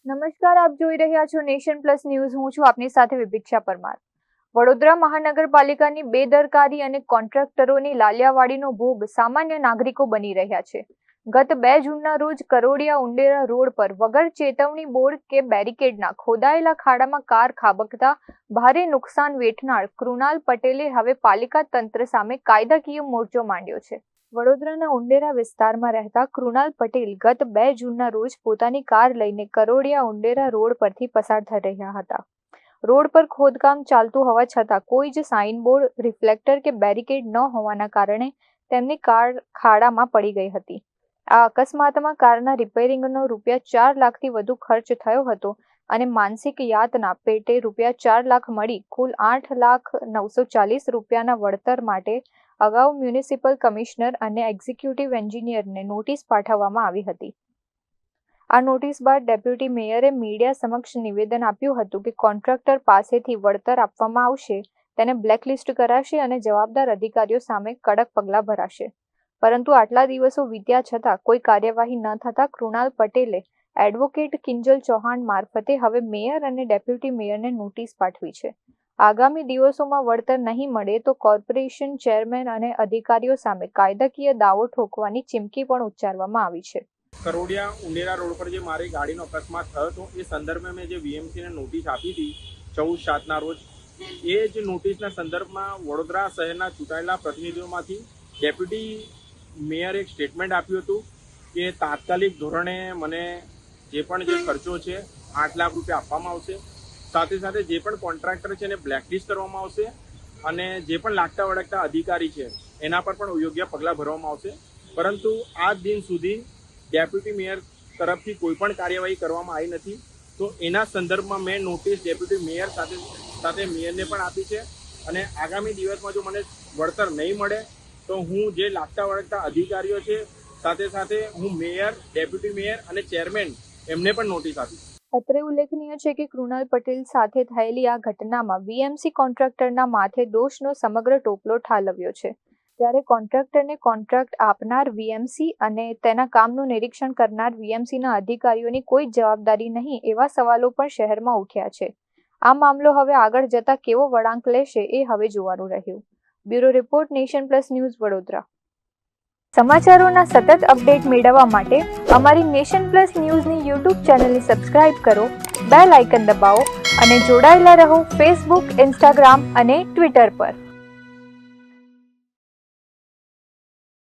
નમસ્કાર, આપ જોઈ રહ્યા છો નેશન પ્લસ ન્યૂઝ. હું છું આપની સાથે વિભિક્ષા પરમાર. વડોદરા મહાનગરપાલિકાની બેદરકારી અને કોન્ટ્રાક્ટરોની લાલિયાવાડીનો ભોગ સામાન્ય નાગરિકો બની રહ્યા છે. ગત 2 જૂનના રોજ કરોડિયા ઉંડેરા રોડ પર વગર ચેતવણી બોર્ડ કે બેરિકેડના ખોદાયેલા ખાડામાં કાર ખાબકતા ભારે નુકસાન વેઠનાર કૃણાલ પટેલે હવે પાલિકા તંત્ર સામે કાયદાકીય મોરચો માંડ્યો છે. વડોદરાના ઉંડેરા વિસ્તારમાં રહેતા કૃણાલ પટેલ ગત 2 જૂનના રોજ પોતાની કાર લઈને કરોડિયા ઉંડેરા રોડ પરથી પસાર થઈ રહ્યા હતા. રોડ પર ખોદકામ ચાલતું હોવા છતાં કોઈ જ સાઇનબોર્ડ, રિફ્લેક્ટર કે બેરિકેડ ન હોવાના કારણે તેમની કાર ખાડામાં પડી ગઈ હતી. આ અકસ્માતમાં કારના રિપેરિંગનો ₹4 લાખથી વધુ ખર્ચ થયો હતો અને માનસિક યાતના પેટે ₹4 લાખ મળી કુલ ₹8,940,000ના વળતર માટે અગાઉ મ્યુનિસિપલ કમિશનર અને એક્ઝિક્યુટિવ એન્જિનિયરને નોટિસ પાઠવવામાં આવી હતી. આ નોટિસ બાદ ડેપ્યુટી મેયરે મીડિયા સમક્ષ નિવેદન આપ્યું હતું કે કોન્ટ્રાક્ટર પાસેથી વળતર આપવામાં આવશે, તેને બ્લેકલિસ્ટ કરાશે અને જવાબદાર અધિકારીઓ સામે કડક પગલાં ભરાશે. પરંતુ આટલા દિવસો વીત્યા છતાં કોઈ કાર્યવાહી ન થતાં કૃણાલ પટેલે એડવોકેટ કિંજલ ચૌહાણ મારફતે હવે મેયર અને ડેપ્યુટી મેયરને નોટિસ પાઠવી છે. આગામી દિવસોમાં વળતર નહીં મળે તો કોર્પોરેશન ચેરમેન અને અધિકારીઓ સામે કાયદાકીય દાવો ઠોકવાની ચીમકી પણ ઉચ્ચારવામાં આવી છે. કરોડિયા ઉંડેરા રોડ પર જે મારી ગાડીનો અકસ્માત થયો હતો એ સંદર્ભે મેં જે વીએમસીને નોટિસ આપી હતી 14/7ના રોજ, એ જ નોટિસના સંદર્ભમાં વડોદરા શહેરના ચૂંટાયેલા પ્રતિનિધિઓમાંથી ડેપ્યુટી મેયરે એક સ્ટેટમેન્ટ આપ્યું હતું કે તાત્કાલિક ધોરણે મને જે પણ જે ખર્ચો છે 8 લાખ રૂપિયા આપવામાં આવશે. સાથે સાથે જે પણ કોન્ટ્રાક્ટર છે એને બ્લેકલિસ્ટ કરવામાં આવશે અને જે પણ લાગતા વળગતા અધિકારી છે એના પર પણ યોગ્ય પગલાં ભરવામાં આવશે. પરંતુ આજ દિન સુધી ડેપ્યુટી મેયર તરફથી કોઈ પણ કાર્યવાહી કરવામાં આવી નથી. તો એના સંદર્ભમાં મેં નોટિસ ડેપ્યુટી મેયર સાથે મેયરને પણ આપી છે અને આગામી દિવસમાં જો મને વળતર નહીં મળે તો હું જે લાગતા વળગતા અધિકારીઓ છે સાથે હું મેયર, ડેપ્યુટી મેયર અને ચેરમેન એમને પણ નોટિસ આપી. અત્રે ઉલ્લેખનીય છે કે કૃણાલ પટેલ સાથે થયેલી આ ઘટનામાં વીએમસી કોન્ટ્રાક્ટરના માથે દોષનો સમગ્ર ટોપલો ઠાલવ્યો છે. ત્યારે કોન્ટ્રાક્ટરને કોન્ટ્રાક્ટ આપનાર વીએમસી અને તેના કામનું નિરીક્ષણ કરનાર વીએમસીના અધિકારીઓની કોઈ જવાબદારી નહીં એવા સવાલો પણ શહેરમાં ઉઠ્યા છે. આ મામલો હવે આગળ જતા કેવો વળાંક લેશે એ હવે જોવાનું રહ્યું. Bureau report, nation plus news, Vadodara. સમાચારોના સતત અપડેટ મેળવવા માટે અમારી નેશન પ્લસ ન્યૂઝની યુટ્યુબ ચેનલને સબસ્ક્રાઇબ કરો, બેલ આઇકન દબાવો અને જોડાયેલા રહો ફેસબુક, ઇન્સ્ટાગ્રામ અને ટ્વિટર પર.